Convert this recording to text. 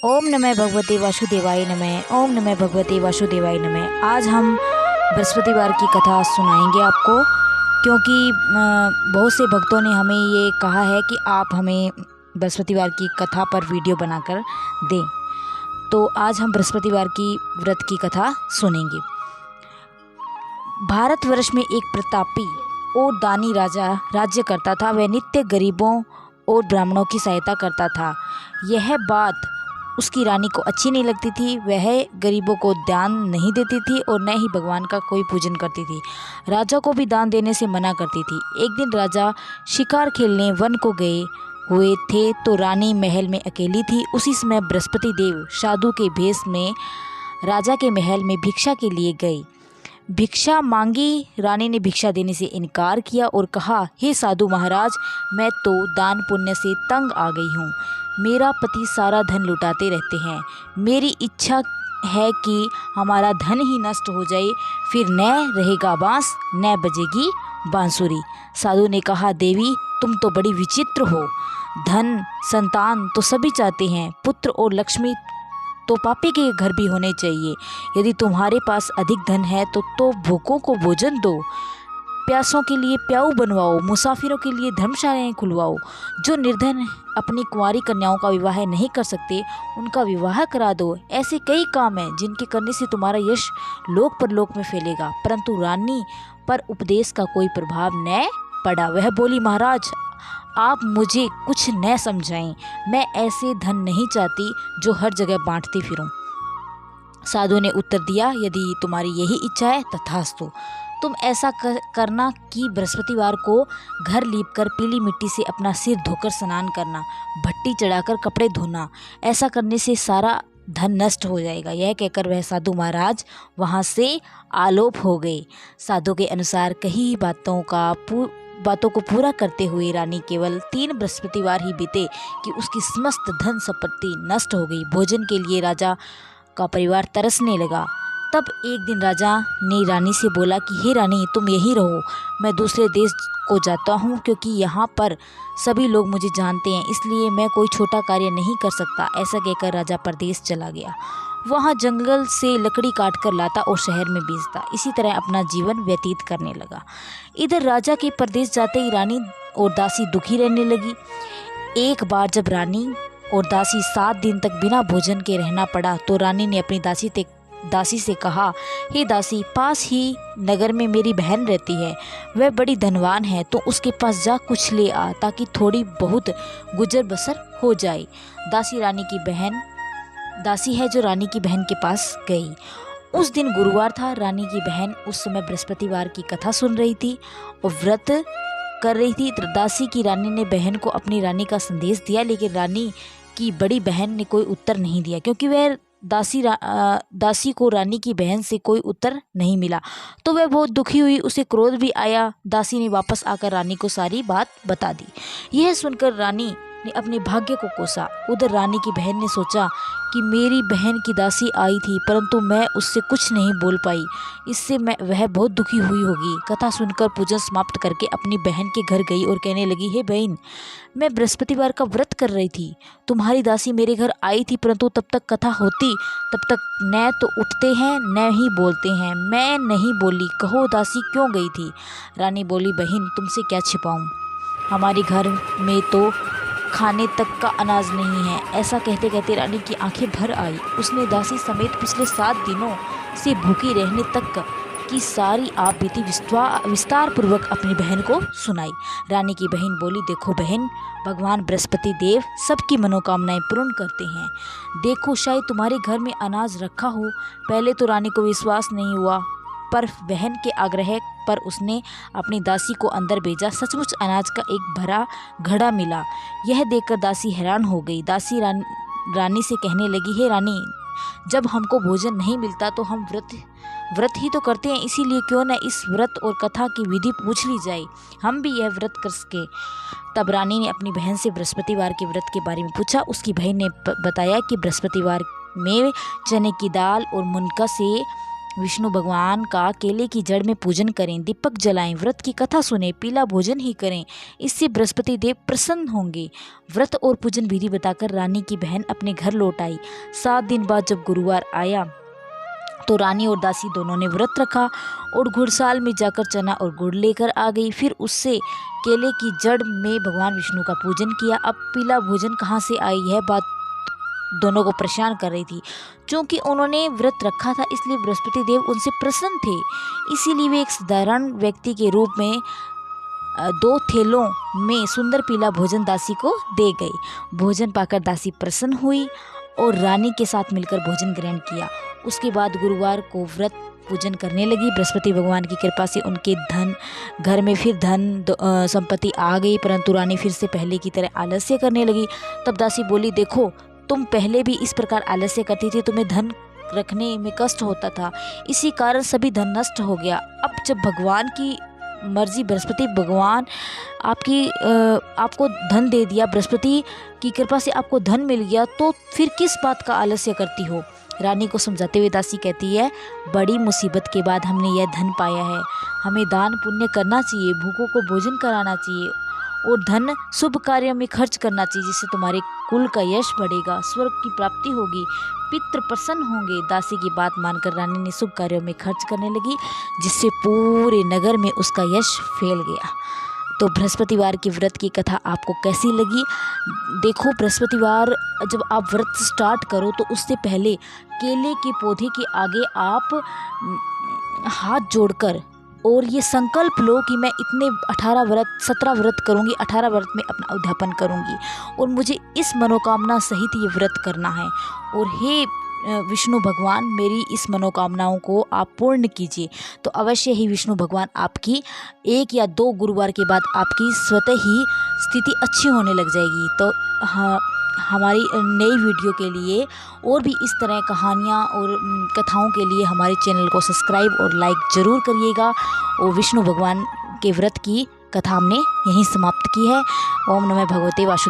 ओम नमः भगवते वासुदेवाय नमः। ओम नमः भगवते वासुदेवाय नमः। आज हम बृहस्पतिवार की कथा सुनाएंगे आपको, क्योंकि बहुत से भक्तों ने हमें ये कहा है कि आप हमें बृहस्पतिवार की कथा पर वीडियो बनाकर दें। तो आज हम बृहस्पतिवार की व्रत की कथा सुनेंगे। भारतवर्ष में एक प्रतापी और दानी राजा राज्य करता था। वह नित्य गरीबों और ब्राह्मणों की सहायता करता था। यह बात उसकी रानी को अच्छी नहीं लगती थी। वह गरीबों को दान नहीं देती थी और न ही भगवान का कोई पूजन करती थी। राजा को भी दान देने से मना करती थी। एक दिन राजा शिकार खेलने वन को गए हुए थे तो रानी महल में अकेली थी। उसी समय बृहस्पति देव साधु के भेष में राजा के महल में भिक्षा के लिए गए। भिक्षा मांगी। रानी ने भिक्षा देने से इनकार किया और कहा, हे साधु महाराज, मैं तो दान पुण्य से तंग आ गई हूँ। मेरा पति सारा धन लुटाते रहते हैं। मेरी इच्छा है कि हमारा धन ही नष्ट हो जाए, फिर न रहेगा बांस न बजेगी बांसुरी। साधु ने कहा, देवी तुम तो बड़ी विचित्र हो। धन संतान तो सभी चाहते हैं, पुत्र और लक्ष्मी तो पापी के घर भी होने चाहिए। यदि तुम्हारे पास अधिक धन है तो भूखों को भोजन दो, प्यासों के लिए प्याऊ बनवाओ, मुसाफिरों के लिए धर्मशालाएं खुलवाओ। जो निर्धन अपनी कुंवारी कन्याओं का विवाह नहीं कर सकते, उनका विवाह करा दो। ऐसे कई काम हैं जिनके करने से तुम्हारा यश लोक परलोक में फैलेगा। परंतु रानी पर उपदेश का कोई प्रभाव न पड़ा। वह बोली, महाराज आप मुझे कुछ न समझाएं। मैं ऐसे धन नहीं चाहती जो हर जगह बांटती फिरूं। साधु ने उत्तर दिया, यदि तुम्हारी यही इच्छा है तथास्तु। तुम ऐसा करना कि बृहस्पतिवार को घर लीपकर पीली मिट्टी से अपना सिर धोकर स्नान करना, भट्टी चढ़ाकर कपड़े धोना। ऐसा करने से सारा धन नष्ट हो जाएगा। यह कहकर वह साधु महाराज वहाँ से आलोप हो गए। साधु के अनुसार कई बातों को पूरा करते हुए रानी केवल 3 बृहस्पतिवार ही बीते कि उसकी समस्त धन संपत्ति नष्ट हो गई। भोजन के लिए राजा का परिवार तरसने लगा। तब एक दिन राजा ने रानी से बोला कि हे रानी, तुम यहीं रहो, मैं दूसरे देश को जाता हूँ, क्योंकि यहाँ पर सभी लोग मुझे जानते हैं, इसलिए मैं कोई छोटा कार्य नहीं कर सकता। ऐसा कहकर राजा परदेश चला गया। वहाँ जंगल से लकड़ी काट कर लाता और शहर में बेचता। इसी तरह अपना जीवन व्यतीत करने लगा। इधर राजा के परदेश जाते ही रानी और दासी दुखी रहने लगी। एक बार जब रानी और दासी 7 दिन तक बिना भोजन के रहना पड़ा तो रानी ने अपनी दासी से कहा, हे दासी, पास ही नगर में मेरी बहन रहती है, वह बड़ी धनवान है, तो उसके पास जा कुछ ले आ ताकि थोड़ी बहुत गुजर बसर हो जाए। दासी है जो रानी की बहन के पास गई। उस दिन गुरुवार था। रानी की बहन उस समय बृहस्पतिवार की कथा सुन रही थी और व्रत कर रही थी। दासी की रानी ने बहन को अपनी रानी का संदेश दिया, लेकिन रानी की बड़ी बहन ने कोई उत्तर नहीं दिया, क्योंकि वह दासी को रानी की बहन से कोई उत्तर नहीं मिला तो वह बहुत दुखी हुई। उसे क्रोध भी आया। दासी ने वापस आकर रानी को सारी बात बता दी। यह सुनकर रानी ने अपने भाग्य को कोसा। उधर रानी की बहन ने सोचा कि मेरी बहन की दासी आई थी, परंतु मैं उससे कुछ नहीं बोल पाई, इससे वह बहुत दुखी हुई होगी। कथा सुनकर पूजन समाप्त करके अपनी बहन के घर गई और कहने लगी, हे बहन, मैं बृहस्पतिवार का व्रत कर रही थी। तुम्हारी दासी मेरे घर आई थी, परंतु तब तक कथा होती तब तक न तो उठते हैं न ही बोलते हैं। मैं नहीं बोली, कहो दासी क्यों गई थी? रानी बोली, बहन तुमसे क्या छिपाऊं, हमारे घर में तो खाने तक का अनाज नहीं है। ऐसा कहते कहते रानी की आंखें भर आई। उसने दासी समेत पिछले 7 दिनों से भूखी रहने तक की सारी आप बीती विस्तार पूर्वक अपनी बहन को सुनाई। रानी की बहन बोली, देखो बहन, भगवान बृहस्पति देव सबकी मनोकामनाएं पूर्ण करते हैं। देखो, शायद तुम्हारे घर में अनाज रखा हो। पहले तो रानी को विश्वास नहीं हुआ, पर बहन के आग्रह पर उसने अपनी दासी को अंदर भेजा। सचमुच अनाज का एक भरा घड़ा मिला। यह देखकर दासी हैरान हो गई। दासी रानी से कहने लगी, हे रानी, जब हमको भोजन नहीं मिलता तो हम व्रत ही तो करते हैं, इसीलिए क्यों न इस व्रत और कथा की विधि पूछ ली जाए, हम भी यह व्रत कर सके। तब रानी ने अपनी बहन से बृहस्पतिवार के व्रत के बारे में पूछा। उसकी बहन ने बताया कि बृहस्पतिवार में चने की दाल और मुनका से विष्णु भगवान का केले की जड़ में पूजन करें, दीपक जलाएं, व्रत की कथा सुने, पीला भोजन ही करें, इससे बृहस्पति देव प्रसन्न होंगे। व्रत और पूजन विधि बताकर रानी की बहन अपने घर लौट आई। 7 दिन बाद जब गुरुवार आया तो रानी और दासी दोनों ने व्रत रखा और घुड़साल में जाकर चना और गुड़ लेकर आ गई। फिर उससे केले की जड़ में भगवान विष्णु का पूजन किया। अब पीला भोजन कहाँ से आई, यह बात दोनों को परेशान कर रही थी। क्योंकि उन्होंने व्रत रखा था इसलिए बृहस्पति देव उनसे प्रसन्न थे, इसीलिए वे एक साधारण व्यक्ति के रूप में 2 थैलों में सुंदर पीला भोजन दासी को दे गए। भोजन पाकर दासी प्रसन्न हुई और रानी के साथ मिलकर भोजन ग्रहण किया। उसके बाद गुरुवार को व्रत पूजन करने लगी। बृहस्पति भगवान की कृपा से उनके घर में फिर धन संपत्ति आ गई, परंतु रानी फिर से पहले की तरह आलस्य करने लगी। तब दासी बोली, देखो तुम पहले भी इस प्रकार आलस्य करती थी, तुम्हें धन रखने में कष्ट होता था, इसी कारण सभी धन नष्ट हो गया। अब जब भगवान की मर्जी, बृहस्पति भगवान आपको धन दे दिया, बृहस्पति की कृपा से आपको धन मिल गया, तो फिर किस बात का आलस्य करती हो। रानी को समझाते हुए दासी कहती है, बड़ी मुसीबत के बाद हमने यह धन पाया है, हमें दान पुण्य करना चाहिए, भूखों को भोजन कराना चाहिए और धन शुभ कार्यों में खर्च करना चाहिए, जिससे तुम्हारे कुल का यश बढ़ेगा, स्वर्ग की प्राप्ति होगी, पितृ प्रसन्न होंगे। दासी की बात मानकर रानी ने शुभ कार्यों में खर्च करने लगी, जिससे पूरे नगर में उसका यश फैल गया। तो बृहस्पतिवार के व्रत की कथा आपको कैसी लगी? देखो, बृहस्पतिवार जब आप व्रत स्टार्ट करो तो उससे पहले केले के पौधे के आगे आप हाथ जोड़कर और ये संकल्प लो कि मैं इतने 17 व्रत करूँगी, 18 व्रत में अपना उद्यापन करूँगी और मुझे इस मनोकामना सहित ये व्रत करना है। और हे विष्णु भगवान, मेरी इस मनोकामनाओं को आप पूर्ण कीजिए। तो अवश्य ही विष्णु भगवान आपकी 1 या 2 गुरुवार के बाद आपकी स्वतः ही स्थिति अच्छी होने लग जाएगी। तो हाँ, हमारी नई वीडियो के लिए और भी इस तरह कहानियाँ और कथाओं के लिए हमारे चैनल को सब्सक्राइब और लाइक ज़रूर करिएगा। और विष्णु भगवान के व्रत की कथा हमने यहीं समाप्त की है। ओम नमः भगवते वासुदेवाय।